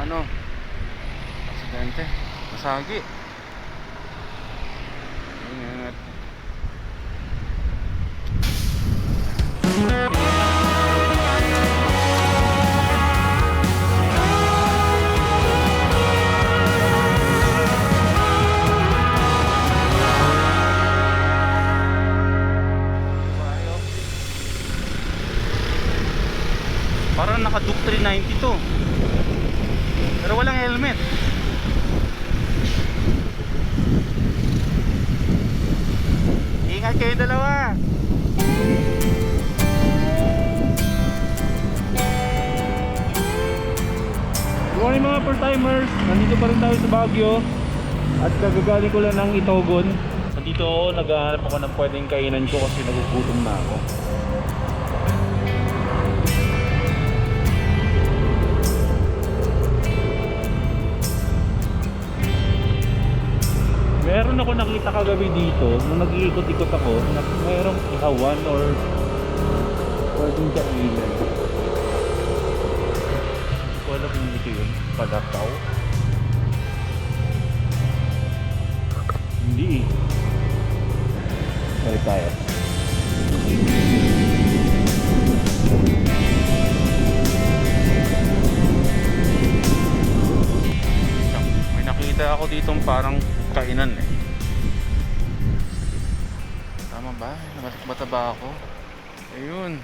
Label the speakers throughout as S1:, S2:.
S1: ano, aksidente, nasagi. Ingat. Parang naka-Duke 390 to. Pero walang helmet. Ingat kayo dalawa.
S2: Good morning mga first timers. Nandito pa rin tayo sa Baguio. At kagagaling ko lang ng Itogon. Nandito ako, naghahanap ako ng pwedeng kainan ko kasi nagugutom na ako. Meron ako nakita kagabi dito nung nag-iikot-ikot ako na merong ihawan or pwedeng kainan. Hindi ko alam kung ito yun. Palakaw? Hindi eh. Balik tayo.
S1: May nakita ako ditong parang kainan eh. Tama ba? Nakatakbata ba ako? Ayun.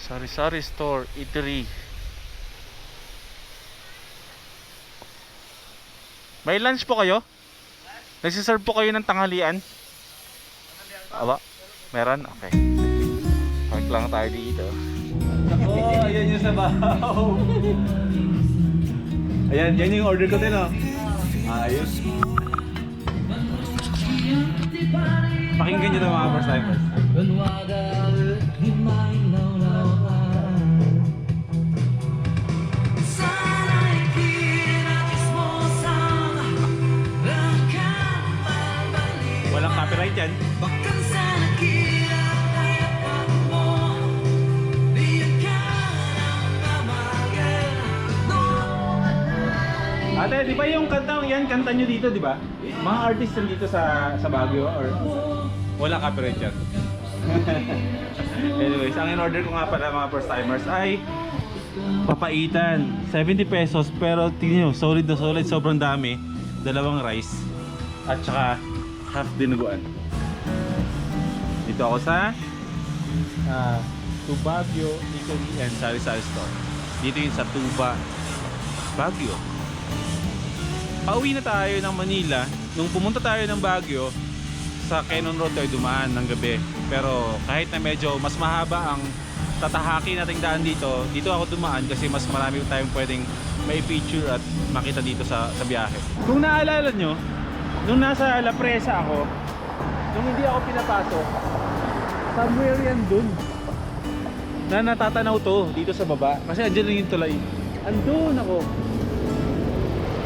S1: Sari-sari store, eatery. May lunch po kayo? Nagsiserve po kayo ng tanghalian? Aba? Meron? Okay. Park lang tayo dito.
S2: Oh, ayan yung sabaw. Ayan, yan yung order ko din, oh. Ayos. Pakinggan nyo ito mga first timers. Walang copyright yan. Ate, di ba yung kanta yan, kanta nyo dito, di ba? Mga artist dito sa Baguio or wala copyright yan? Anyways, ang in-order ko nga pala mga first timers ay papaitan, 70 pesos, pero tingnan nyo, solid na solid, sobrang dami. Dalawang rice at saka half dinuguan. Dito ako sa Baguio Eatery and Sari-Sari Store. Dito yun sa Tuba, Baguio. Pauwi na tayo ng Manila. Nung pumunta tayo ng Baguio, sa Quezon Road tayo dumaan ng gabi. Pero kahit na medyo mas mahaba ang tatahaki nating daan dito, dito ako dumaan kasi mas marami tayong pwedeng may picture at makita dito sa biyahe. Kung naalala nyo, nung nasa La Presa ako, nung hindi ako pinapasok, somewhere yan dun na natatanaw to dito sa baba. Kasi andyan lang yung tulay. Andun ako.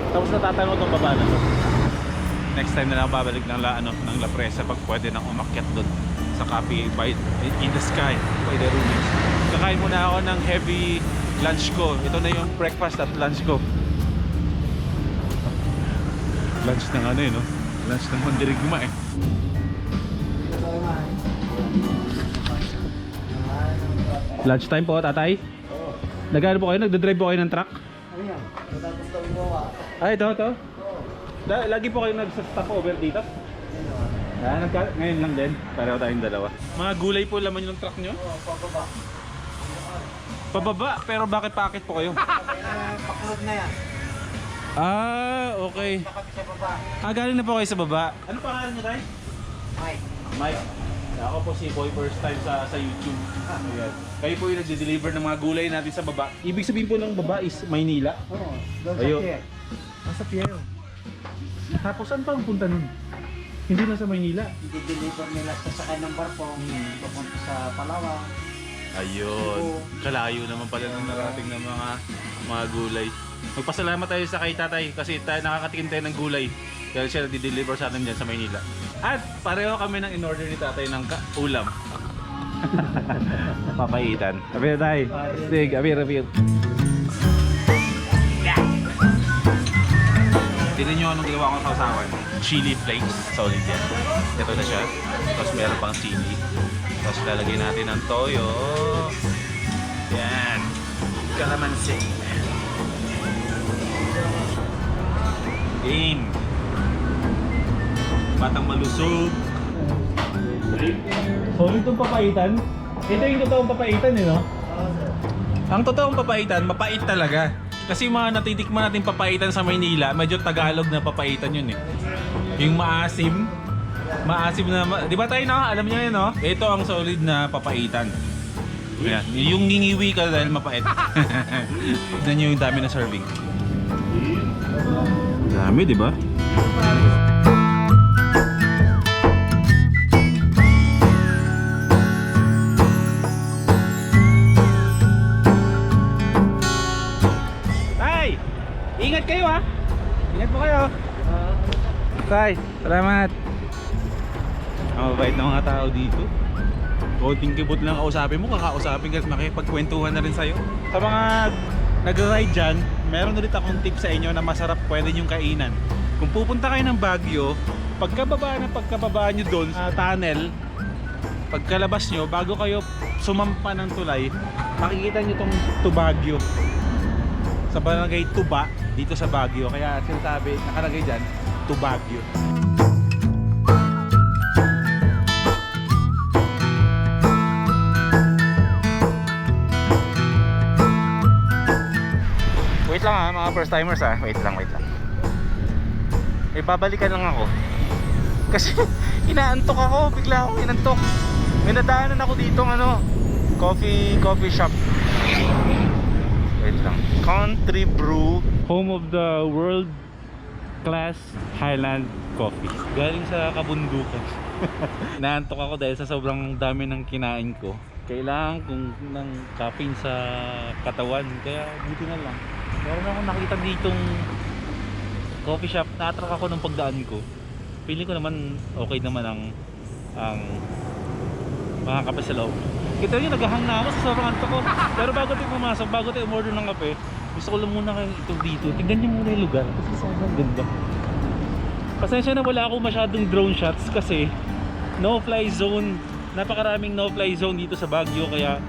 S2: Tapos natatanaw tong baba na to. Next time na lang babalik ng La Presa pag pwede nang umakyat doon sa Cafe by in the Sky by the Ruins. Kakain muna ako ng heavy lunch ko. Ito na yung breakfast at lunch ko. Lunch ng ano eh, no? Lunch ng mandirigma eh. Lunch time po, tatay? Oo. Nag-ano po kayo? Nagdadrive po kayo ng truck?
S3: Ano yan? Natapos daw mo ka.
S2: Ay, ito. Lagi po kayo nag-stop over dito? Ngayon lang din. Pareho tayong dalawa. Mga gulay po laman yung truck nyo?
S3: Oo, pababa.
S2: Pababa? Pero bakit paakit po kayo?
S3: Paklog na yan.
S2: Ah, okay.
S3: Nakapit sa baba.
S2: Galing na po kayo sa baba. Ano pangalan nyo tayo?
S3: Mike.
S2: Mike. Ako po si Boy, first time sa YouTube. Ayan. Kayo po yung nagde-deliver ng mga gulay natin sa baba. Ibig sabihin po ng baba is Maynila.
S3: Oo, doon sa
S2: Ayo.
S3: pier.
S2: Nasa Piero. Tapos saan pa ang punta nun? Hindi na sa Maynila.
S3: I-deliver nila sa sakay ng barko. Papunta sa Palawan.
S2: Ayun. Kalayo naman pala nang narating ng mga gulay. Magpasalamat tayo sa kay tatay kasi tayo nakakatikim tayo ng gulay. Dahil siya nag-deliver sa atin dyan sa Maynila. At pareho kami ng in-order ni tatay ng ulam. Papaitan. Abir tayo. Sige, abir. Tignan nyo anong ginawa ko sa usawan. Chili flakes. Solid yan. Ito na siya. Tapos meron pang chili. Tapos lalagyan natin ng toyo. Yan. Calamansi. Game. Batang malusog. Solid itong papaitan. Ito yung totoong papaitan eh, no? Ang totoong papaitan, mapait talaga. Kasi yung mga natitikman natin papaitan sa Maynila, medyo Tagalog na papaitan yun eh. Yung maasim. Maasim na, di ba tayo na? Alam niyo yun, no? Ito ang solid na papaitan. Ayan. Yung ngingiwi ka dahil mapait. Tignan nyo yung dami na serving. Dami, di ba? Tay! Ingat kayo ha! Ingat po kayo! Tay, salamat! Ang mabait ng mga tao dito. Konting kibot lang kausapin mo, kakausapin ka at makipagkwentuhan na rin sa'yo. Sa mga nag-ride dyan, meron ulit akong tip sa inyo na masarap pwede nyong kainan. Kung pupunta kayo ng Baguio, pagkababa nyo doon sa tunnel, pagkalabas nyo, bago kayo sumampa ng tulay, makikita nyo tong Tubagyo. Sa barangay Tuba, dito sa Baguio. Kaya sinasabi, nakalagay dyan, Tubagyo.
S1: Wait lang ha, mga first timers ha. Wait lang. Babalikan lang ako. Kasi inaantok ako, bigla akong inantok. May nadaanan ako dito coffee shop. Wait lang. Country Brew,
S2: Home of the world class Highland coffee. Galing sa kabundukan. Naantok ako dahil sa sobrang dami ng kinain ko. Kailangan kong ng caffeine sa katawan, kaya buti na lang. Meron akong nakita ditong coffee shop, na-attract ako ng pagdaan ko. Feeling ko naman okay naman ang mga kape sa loob. Kita nyo, naghahang na ako sa sobrang antok ko. Pero bago tayo pumasok, bago tayo umorder ng kape, gusto ko lang muna kayo ito dito. Tignan nyo muna yung lugar kasi sobrang ganda. Pasensya na wala akong masyadong drone shots kasi no-fly zone. Napakaraming no-fly zone dito sa Baguio, kaya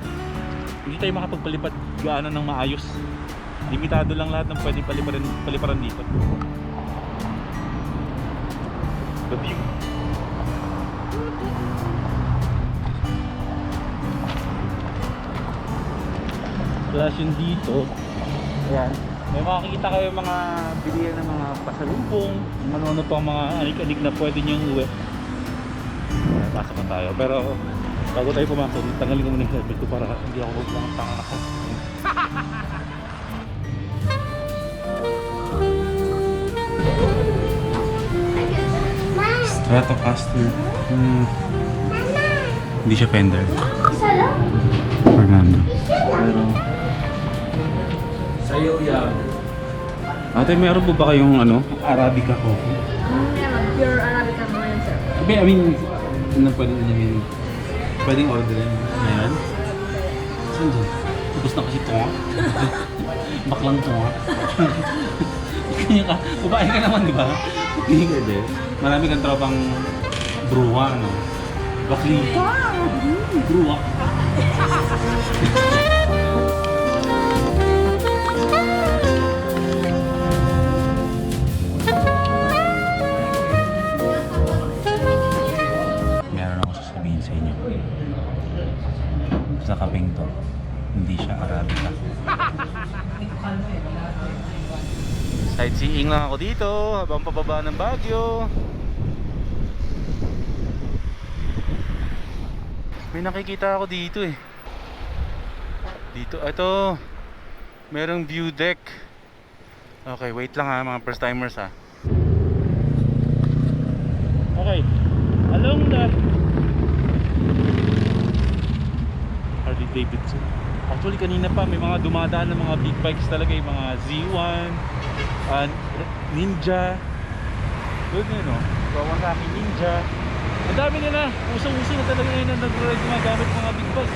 S2: hindi tayo makapagpalipad gaano ng maayos. Limitado lang lahat ng pwedeng paliparan dito. The view. Plus yung dito, ayan, may makikita kayo mga bilihan ng mga pasalubong, ano pa mga anik-anik na pwede nyo uwi. Ayan, pasok na tayo. Pero bago tayo pumasok, tanggalin ko muna yung helmet ko para hindi ako huwag tanga ako. Stratocaster. Hindi siya Fender. Fernando. Pero
S3: Sa'yo yan.
S2: ate, meron po ba kayong Arabica coffee?
S4: Meron, pure Arabica mo yan, sir.
S2: I mean, pwedeng orderin. Ayan. Saan dyan? Ubus na kasi ito nga. Baklang ito nga. Kanya ka, babae ka naman, di ba? Hindi ka din. Marami kang tropang bruwa, no? Bakli. Bruwa. Meron ako sasabihin sa inyo. Sa kapeng to, hindi siya Arabica.
S1: Sightseeing lang ako dito habang pababa ng Baguio. May nakikita ako dito eh. Dito, ito. Merong view deck. Okay, wait lang ha mga first timers ha.
S2: Okay, along the Harley Davidson. Actually kanina pa may mga dumadaan ng mga big bikes talaga, yung mga Z1 and Ninja. Good yun, no? Kawasaki Ninja. Ang dami nila. Usong-uso na talaga ngayon na nag-ride gumagamit mga big bag.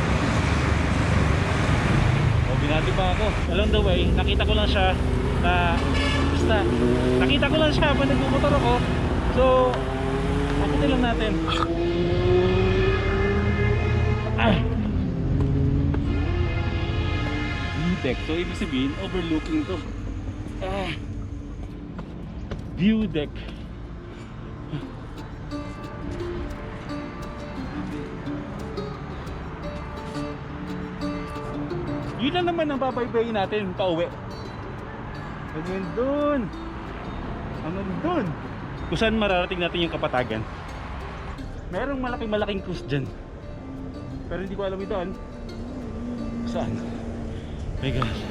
S2: O, binati pa ako. Along the way, nakita ko lang siya na basta, nakita ko lang siya habang nagbumotor ako. So, akutin lang natin. View deck. So, ibig sabihin, overlooking to. View deck. Yun lang naman ang babaybayin natin pauwi. Hanggang dun. Hanggang dun. Kung saan mararating natin yung Kapatagan. Merong malaking cruise dyan. Pero hindi ko alam ito saan. My gosh.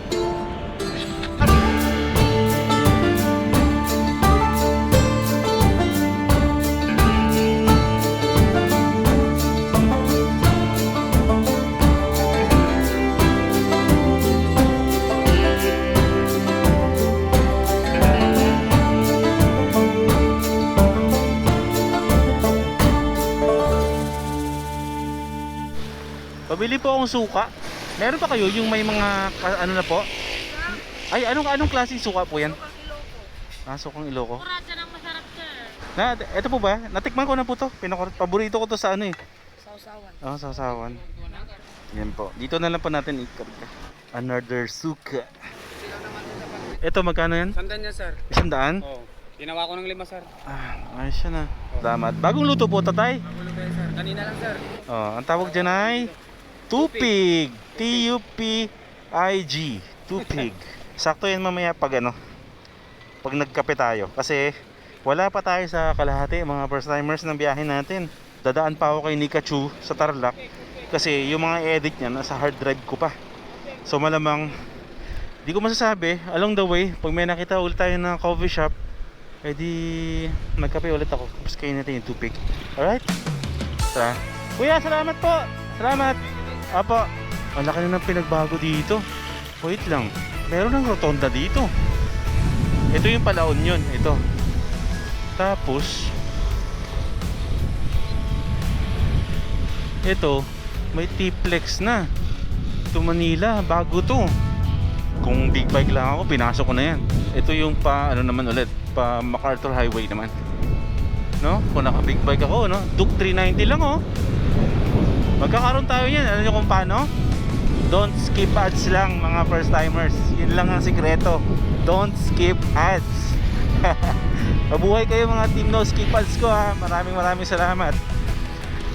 S1: Pabili po akong suka. Meron pa kayo yung may mga ano na po? Ay, anong klaseng suka po yan? Sukang Ilocos.
S4: Kurada ng masarap, sir.
S1: Ito po ba? Natikman ko na po to. Paborito ko to sa ano eh.
S4: Sausawan.
S1: Oh, sausawan. Yan po. Dito na lang po natin ikarga. Another suka. Ito magkano yan?
S3: 100 niya, sir.
S1: 100?
S3: Oo. Ginawa ko ng 5, sir.
S1: Ayos siya na. Salamat. Bagong luto po, tatay.
S3: Magulo kayo, sir. Kanina lang, sir.
S1: Oh, ang tawag dyan ay Tupig. T-U-P-I-G. Tupig. Sakto yan mamaya pag pag nagkape tayo. Kasi wala pa tayo sa kalahati, mga first timers ng biyahe natin. Dadaan pa ako kay Nikachu sa Tarlac. Kasi yung mga edit niya nasa hard drive ko pa. So malamang, di ko masasabi, along the way, pag may nakita ulit tayo ng coffee shop, edi magkape ulit ako. Tapos kayo natin yung tupig. Alright? Tara. Kuya, salamat po. Salamat. Apo, ang laki na ng pinagbago dito. Wait lang, meron ng rotonda dito. Ito yung Palaon yun, ito. Tapos ito, may T-Plex na. Ito Manila, bago to. Kung big bike lang ako, pinasok ko na yan. Ito yung pa, naman ulit, pa MacArthur Highway naman. No? Kung naka big bike ako, no? Duke 390 lang, oh. Magkakaroon tayo yan. Alam nyo kung paano? Don't skip ads lang, mga first timers. Yun lang ang sikreto. Don't skip ads. Mabuhay kayo mga team no skip ads ko ha. Maraming salamat.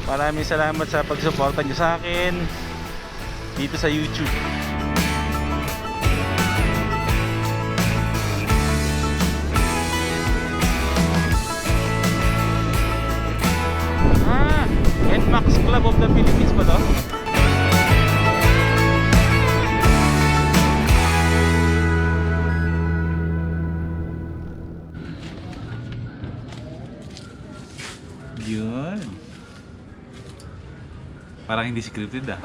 S1: Maraming salamat sa pagsuporta nyo sa akin dito sa YouTube. NMAX Club of the Philippines pa to?
S2: Yun. Parang hindi scripted ah.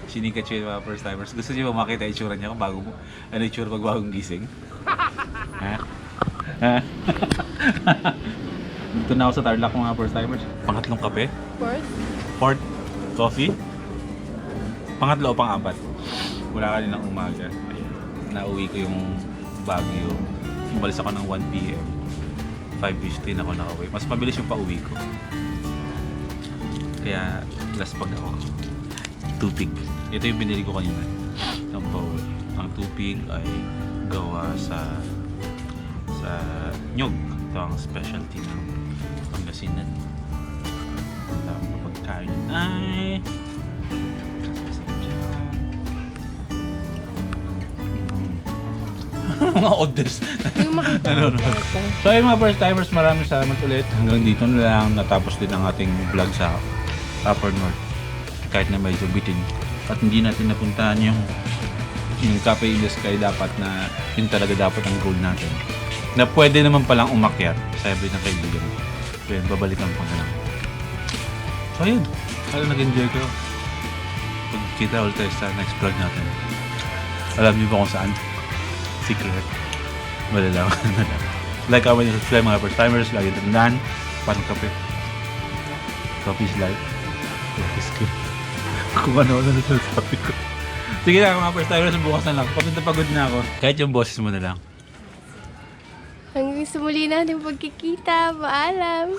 S2: Sinika yung mga first timers. Gusto niyo ba makita itsura niya kung bago mo? Ano itsura pag bagong gising? Ha? Ha? Dito na ako sa Tarlac mga first timers. Pangatlong kape? Fourth coffee? Pangatlo o pang-apat? Wala ka rin ng umaga. Ayan. Nauwi ko yung Baguio. Umalis ako ng 1 PM. 5:15 ako nakauwi. Mas mabilis yung pauwi ko. Kaya last pag ako. Tupig. Ito yung binili ko kanina. Ang pauwi. Ang tupig ay gawa sa nyog. Ito ang specialty ng Pangasinan. Tapos na pagkain ay mga orders. So ayun mga first timers, maraming salamat ulit. Hanggang dito na lang natapos din ang ating vlog sa Upper North. Kahit na medyo bitin. At hindi natin napuntahan yung Cafe in the Sky dapat na yun talaga dapat ang goal natin. Na pwede naman palang umakyat. Sabi ng kaibigan. So yun, babalikan ko na lang. So ayun, parang nag-enjoy ko. Pagkita ulit tayo sa next vlog natin. Alam niyo ba kung saan? Secret. Malalaman na lang. Like, comment, subscribe mga first timers. Lagi tandaan. Parang kape. Coffee's life. Coffee's good. Kung ano-ano na sabi ko. Sige lang, mga first timers, bukas na lang. Pagod na pagod na ako. Kahit yung boses mo na lang.
S5: Hanggang sa muli natin pagkikita. Paalam!